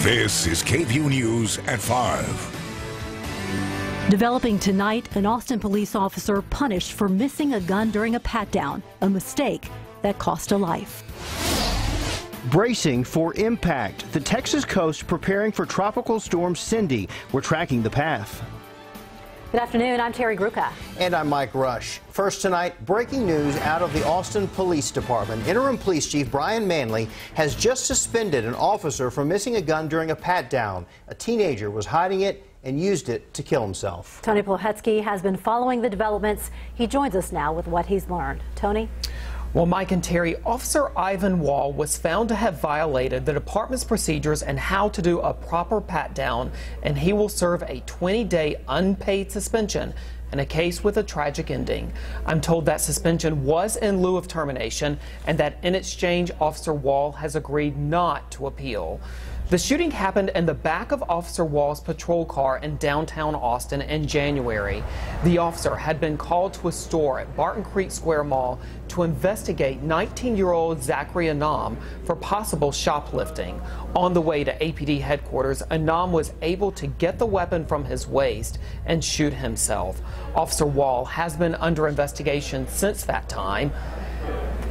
This is KVUE News at 5. Developing tonight, an Austin police officer punished for missing a gun during a pat-down, a mistake that cost a life. Bracing for impact. The Texas coast preparing for Tropical Storm Cindy. We're tracking the path. Good afternoon, I'm Terry Gruca. And I'm Mike Rush. First tonight, breaking news out of the Austin Police Department. Interim Police Chief Brian Manley has just suspended an officer for missing a gun during a pat-down. A teenager was hiding it and used it to kill himself. Tony Plohetsky has been following the developments. He joins us now with what he's learned. Tony? Well, Mike and Terry, Officer Ivan Wall was found to have violated the department's procedures and how to do a proper pat-down, and he will serve a 20-day unpaid suspension in a case with a tragic ending. I'm told that suspension was in lieu of termination and that in exchange, Officer Wall has agreed not to appeal. The shooting happened in the back of Officer Wall's patrol car in downtown Austin in January. The officer had been called to a store at Barton Creek Square Mall to investigate 19-year-old Zachary Anam for possible shoplifting. On the way to APD headquarters, Anam was able to get the weapon from his waist and shoot himself. Officer Wall has been under investigation since that time.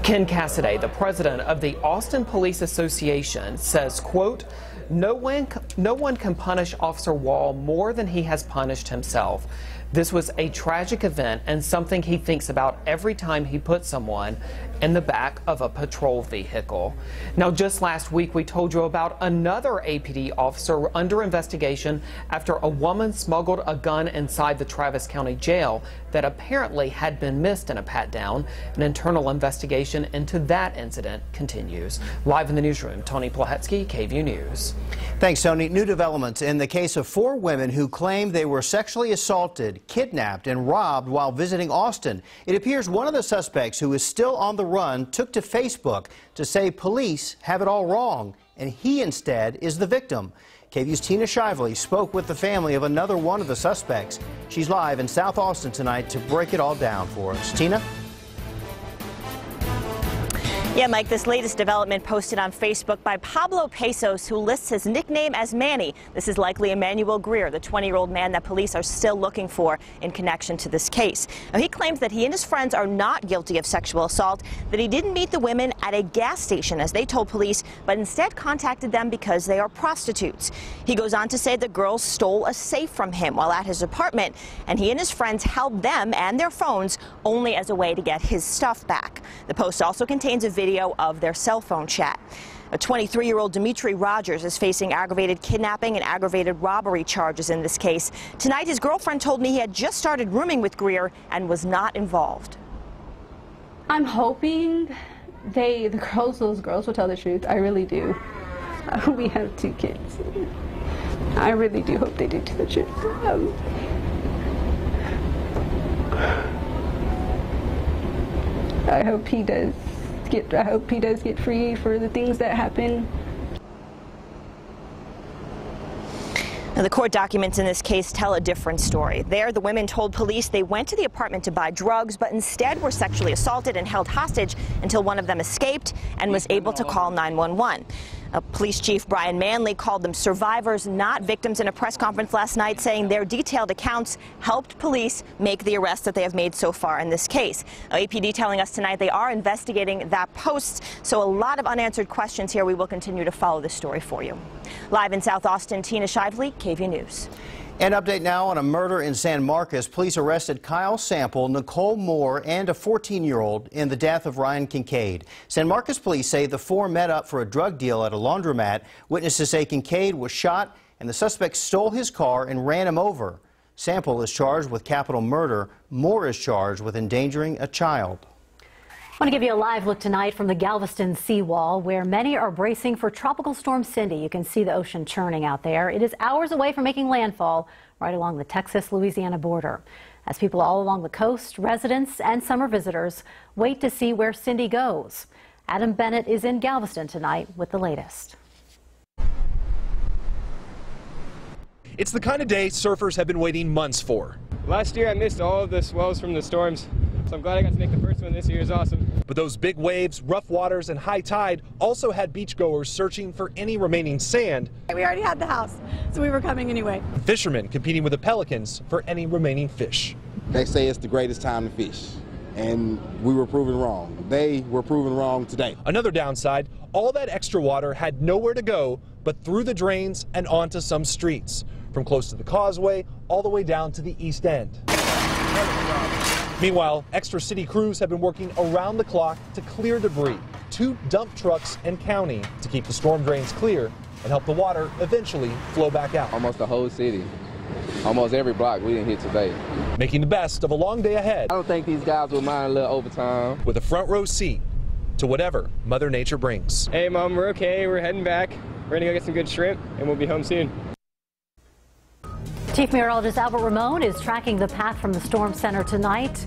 Ken Cassidy, the president of the Austin Police Association, says, quote, no one can punish Officer Wall more than he has punished himself. This was a tragic event and something he thinks about every time he puts someone in the back of a patrol vehicle. Now, just last week, we told you about another APD officer under investigation after a woman smuggled a gun inside the Travis County Jail that apparently had been missed in a pat-down. An internal investigation into that incident continues. Live in the newsroom, Tony Plohetsky, KVUE News. Thanks, Tony. New developments in the case of 4 women who claim they were sexually assaulted, kidnapped, and robbed while visiting Austin. It appears one of the suspects, who is still on the run, took to Facebook to say police have it all wrong, and he instead is the victim. KVUE's Tina Shively spoke with the family of another one of the suspects. She's live in South Austin tonight to break it all down for us. Tina? Yeah, Mike, this latest development posted on Facebook by Pablo Pesos, who lists his nickname as Manny. This is likely Emmanuel Greer, the 20-year-old man that police are still looking for in connection to this case. Now, he claims that he and his friends are not guilty of sexual assault, that he didn't meet the women at a gas station, as they told police, but instead contacted them because they are prostitutes. He goes on to say the girls stole a safe from him while at his apartment, and he and his friends held them and their phones only as a way to get his stuff back. The post also contains a video of their cell phone chat. A 23-year-old Dimitri Rogers is facing aggravated kidnapping and aggravated robbery charges in this case. Tonight, his girlfriend told me he had just started rooming with Greer and was not involved. I'm hoping those girls will tell the truth. I really do. We have 2 kids. I really do hope they do tell the truth. I hope he does get free for the things that happen. Now, the court documents in this case tell a different story. There, the women told police they went to the apartment to buy drugs, but instead were sexually assaulted and held hostage until one of them escaped and was able to call 911. Police Chief Brian Manley called them survivors, not victims, in a press conference last night, saying their detailed accounts helped police make the arrests that they have made so far in this case. APD telling us tonight they are investigating that post, so a lot of unanswered questions here. We will continue to follow this story for you. Live in South Austin, Tina Shively, KVUE News. An update now on a murder in San Marcos. Police arrested Kyle Sample, Nicole Moore, and a 14-year-old in the death of Ryan Kincaid. San Marcos police say the 4 met up for a drug deal at a laundromat. Witnesses say Kincaid was shot and the suspect stole his car and ran him over. Sample is charged with capital murder. Moore is charged with endangering a child. I want to give you a live look tonight from the Galveston seawall, where many are bracing for Tropical Storm Cindy. You can see the ocean churning out there. It is hours away from making landfall right along the Texas-Louisiana border. As people all along the coast, residents and summer visitors wait to see where Cindy goes. Adam Bennett is in Galveston tonight with the latest. It's the kind of day surfers have been waiting months for. Last year I missed all of the swells from the storms, so I'm glad I got to make the first one this year. Is awesome. But those big waves, rough waters, and high tide also had beachgoers searching for any remaining sand. We already had the house, so we were coming anyway. Fishermen competing with the pelicans for any remaining fish. They say it's the greatest time to fish, and we were proven wrong. They were proven wrong today. Another downside, all that extra water had nowhere to go but through the drains and onto some streets, from close to the causeway all the way down to the east end. Meanwhile, extra city crews have been working around the clock to clear debris, 2 dump trucks and counting, to keep the storm drains clear and help the water eventually flow back out. Almost the whole city, almost every block we didn't hit today. Making the best of a long day ahead. I don't think these guys will mind a little overtime. With a front row seat to whatever Mother Nature brings. Hey Mom, we're okay, we're heading back. We're gonna go get some good shrimp and we'll be home soon. Chief Meteorologist Albert Ramon is tracking the path from the storm center tonight.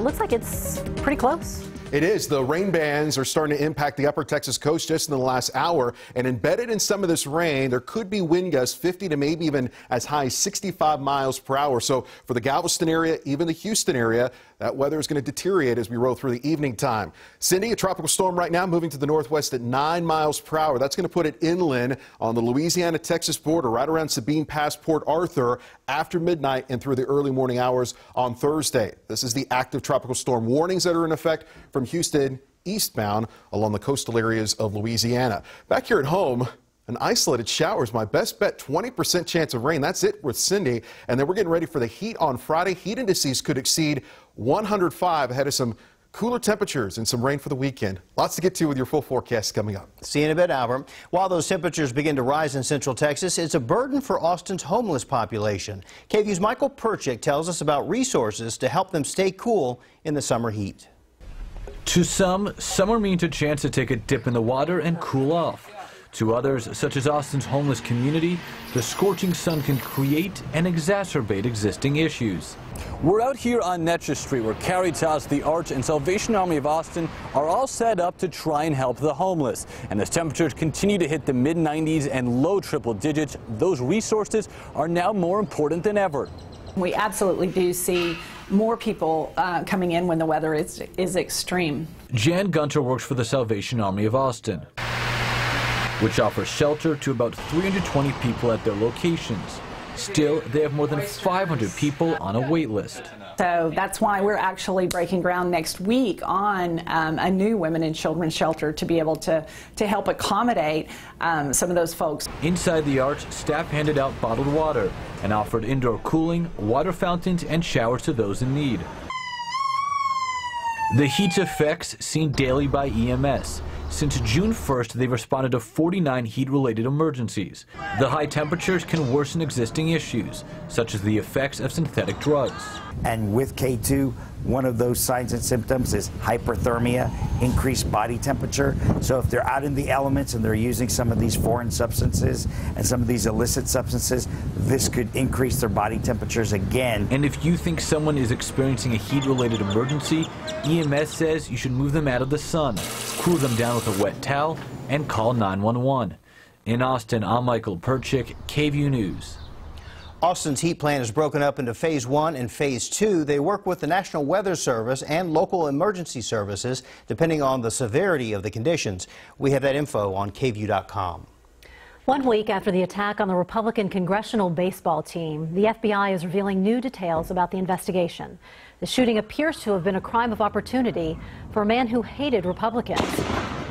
Looks like it's pretty close. It is. The rain bands are starting to impact the upper Texas coast just in the last hour. And embedded in some of this rain, there could be wind gusts 50 to maybe even as high as 65 miles per hour. So for the Galveston area, even the Houston area, that weather is going to deteriorate as we roll through the evening time. Cindy, a tropical storm right now moving to the northwest at 9 miles per hour. That's going to put it inland on the Louisiana-Texas border, right around Sabine Pass, Port Arthur, after midnight and through the early morning hours on Thursday. This is the active tropical storm warnings that are in effect from Houston eastbound along the coastal areas of Louisiana. Back here at home, an isolated shower is my best bet. 20% chance of rain. That's it with Cindy. And then we're getting ready for the heat on Friday. Heat indices could exceed 105 ahead of some cooler temperatures and some rain for the weekend. Lots to get to with your full forecast coming up. See you in a bit, Albert. While those temperatures begin to rise in central Texas, it's a burden for Austin's homeless population. KVUE's Michael Perchick tells us about resources to help them stay cool in the summer heat. To some, summer means a chance to take a dip in the water and cool off. To others, such as Austin's homeless community, the scorching sun can create and exacerbate existing issues. We're out here on Netcher Street where Caritas, the Arch, and Salvation Army of Austin are all set up to try and help the homeless. And as temperatures continue to hit the mid-90s and low triple digits, those resources are now more important than ever. We absolutely do see more people coming in when the weather is extreme. Jan Gunter works for the Salvation Army of Austin, which offers shelter to about 320 people at their locations. Still, they have more than 500 people on a wait list. So that's why we're actually breaking ground next week on a new women and children's shelter to be able to help accommodate some of those folks. Inside the Arch, staff handed out bottled water and offered indoor cooling, water fountains, and showers to those in need. The heat's effects seen daily by EMS. Since June 1st, they've responded to 49 heat-related emergencies. The high temperatures can worsen existing issues, such as the effects of synthetic drugs. And with K2, one of those signs and symptoms is hyperthermia, increased body temperature. So if they're out in the elements and they're using some of these foreign substances and some of these illicit substances, this could increase their body temperatures again. And if you think someone is experiencing a heat-related emergency, EMS says you should move them out of the sun, cool them down with a wet towel, and call 911. In Austin, I'm Michael Perchick, KVUE News. Austin's heat plan is broken up into Phase 1 and Phase 2. They work with the National Weather Service and local emergency services, depending on the severity of the conditions. We have that info on KVUE.com. 1 week after the attack on the Republican congressional baseball team, the FBI is revealing new details about the investigation. The shooting appears to have been a crime of opportunity for a man who hated Republicans.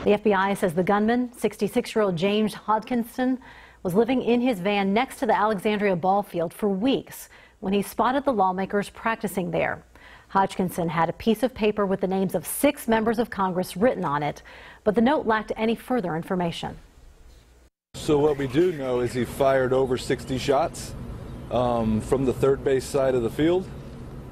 The FBI says the gunman, 66-year-old James Hodgkinson, was living in his van next to the Alexandria ball field for weeks when he spotted the lawmakers practicing there. Hodgkinson had a piece of paper with the names of 6 members of Congress written on it, but the note lacked any further information. So what we do know is he fired over 60 shots from the third base side of the field.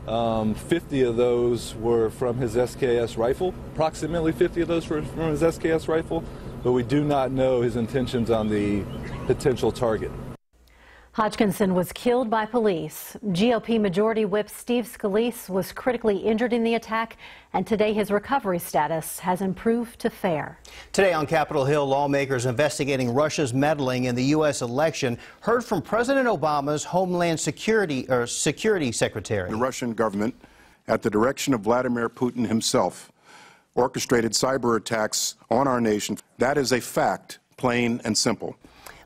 50 of those were from his SKS rifle, approximately 50 of those were from his SKS rifle, but we do not know his intentions on the potential target. Hodgkinson was killed by police. GOP Majority Whip Steve Scalise was critically injured in the attack, and today his recovery status has improved to fair. Today on Capitol Hill, lawmakers investigating Russia's meddling in the U.S. election heard from President Obama's Homeland Security Secretary. The Russian government, at the direction of Vladimir Putin himself, orchestrated cyber attacks on our nation. That is a fact, plain and simple.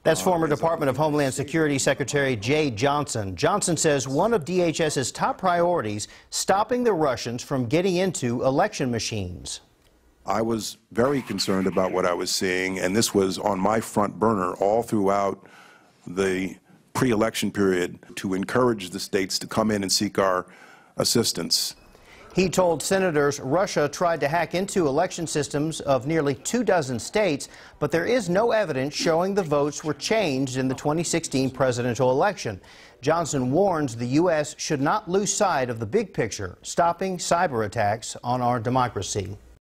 That's former Department of Homeland Security Secretary Jeh Johnson. Johnson says one of DHS's top priorities, stopping the Russians from getting into election machines. I was very concerned about what I was seeing, and this was on my front burner all throughout the pre-election period to encourage the states to come in and seek our assistance. He told senators Russia tried to hack into election systems of nearly 24 states, but there is no evidence showing the votes were changed in the 2016 presidential election. Johnson warns the U.S. should not lose sight of the big picture, stopping cyber attacks on our democracy.